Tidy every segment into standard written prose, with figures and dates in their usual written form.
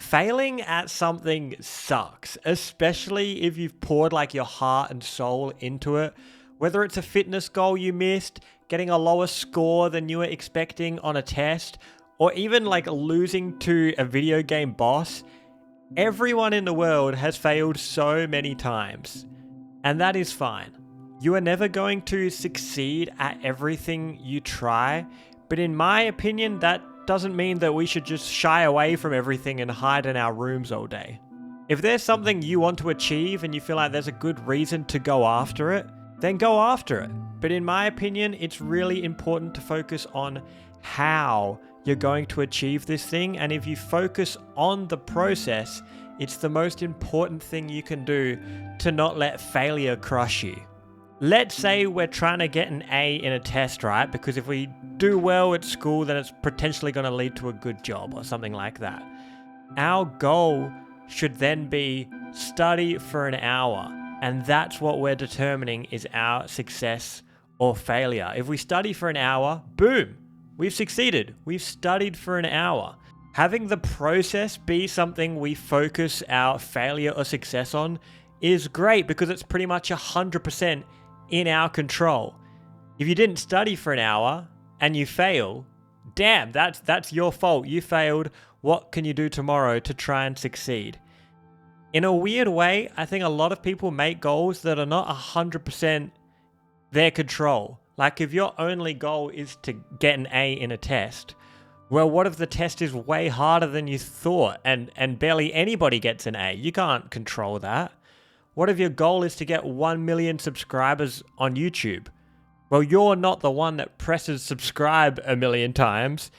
Failing at something sucks, especially if you've poured like your heart and soul into it. Whether it's a fitness goal you missed, getting a lower score than you were expecting on a test, or even like losing to a video game boss, everyone in the world has failed so many times. And that is fine. You are never going to succeed at everything you try, but in my opinion, that doesn't mean that we should just shy away from everything and hide in our rooms all day. If there's something you want to achieve and you feel like there's a good reason to go after it, then go after it. But in my opinion, it's really important to focus on how you're going to achieve this thing. And if you focus on the process, it's the most important thing you can do to not let failure crush you. Let's say we're trying to get an A in a test, right? Because if we do well at school, then it's potentially going to lead to a good job or something like that. Our goal should then be study for an hour. And that's what we're determining is our success or failure. If we study for an hour, boom, we've succeeded. We've studied for an hour. Having the process be something we focus our failure or success on is great because it's pretty much 100% in our control. If you didn't study for an hour and you fail, damn, that's your fault. You failed. What can you do tomorrow to try and succeed? In a weird way, I think a lot of people make goals that are not 100% their control. Like if your only goal is to get an A in a test, well, what if the test is way harder than you thought and barely anybody gets an A? You can't control that. What if your goal is to get 1 million subscribers on YouTube? Well, you're not the one that presses subscribe a million times,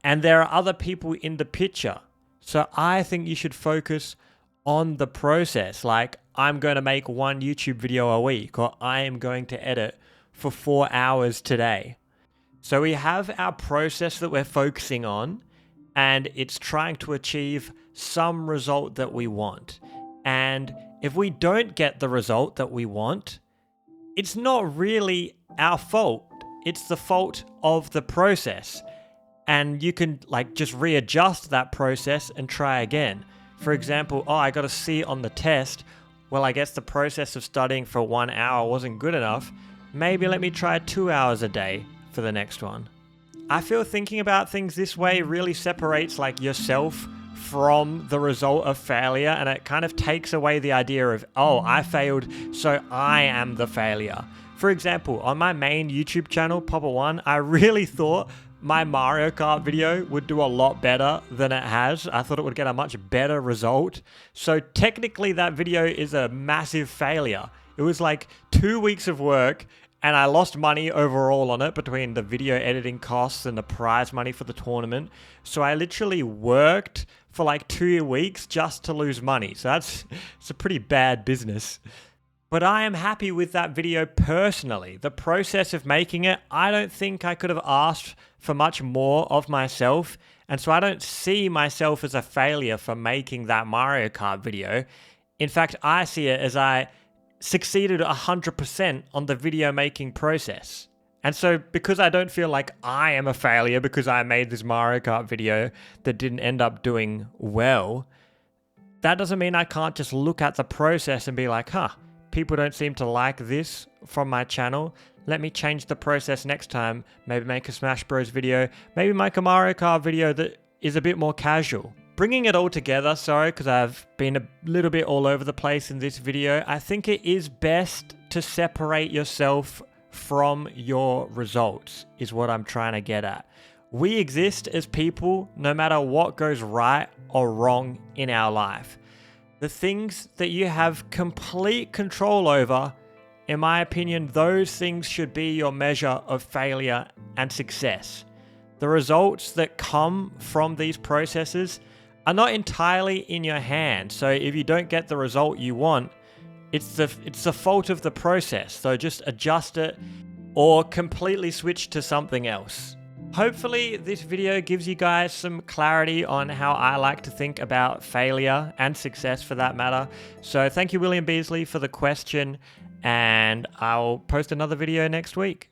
and there are other people in the picture. So I think you should focus on the process. Like, I'm going to make one YouTube video a week, or I am going to edit for 4 hours today. So we have our process that we're focusing on, and it's trying to achieve some result that we want. And if we don't get the result that we want, it's not really our fault. It's the fault of the process. And you can like just readjust that process and try again. For example, I got a C on the test. Well, I guess the process of studying for 1 hour wasn't good enough. Maybe let me try 2 hours a day for the next one. I feel thinking about things this way really separates like yourself from the result of failure, and it kind of takes away the idea of, I failed, so I am the failure. For example, on my main YouTube channel, Papa1, I really thought my Mario Kart video would do a lot better than it has. I thought it would get a much better result. So technically that video is a massive failure. It was like 2 weeks of work, and I lost money overall on it between the video editing costs and the prize money for the tournament. So I literally worked for like 2 weeks just to lose money. So it's a pretty bad business. But I am happy with that video personally. The process of making it, I don't think I could have asked for much more of myself. And so I don't see myself as a failure for making that Mario Kart video. In fact, I see it as I succeeded 100% on the video making process. And so because I don't feel like I am a failure because I made this Mario Kart video that didn't end up doing well, that doesn't mean I can't just look at the process and be like, people don't seem to like this from my channel. Let me change the process next time. Maybe make a Smash Bros video. Maybe make a Mario Kart video that is a bit more casual. Bringing it all together, sorry, because I've been a little bit all over the place in this video, I think it is best to separate yourself from your results, is what I'm trying to get at. We exist as people no matter what goes right or wrong in our life. The things that you have complete control over, in my opinion, those things should be your measure of failure and success. The results that come from these processes are not entirely in your hand. So if you don't get the result you want, it's the fault of the process. So just adjust it or completely switch to something else. Hopefully this video gives you guys some clarity on how I like to think about failure and success for that matter. So thank you, William Beasley, for the question, and I'll post another video next week.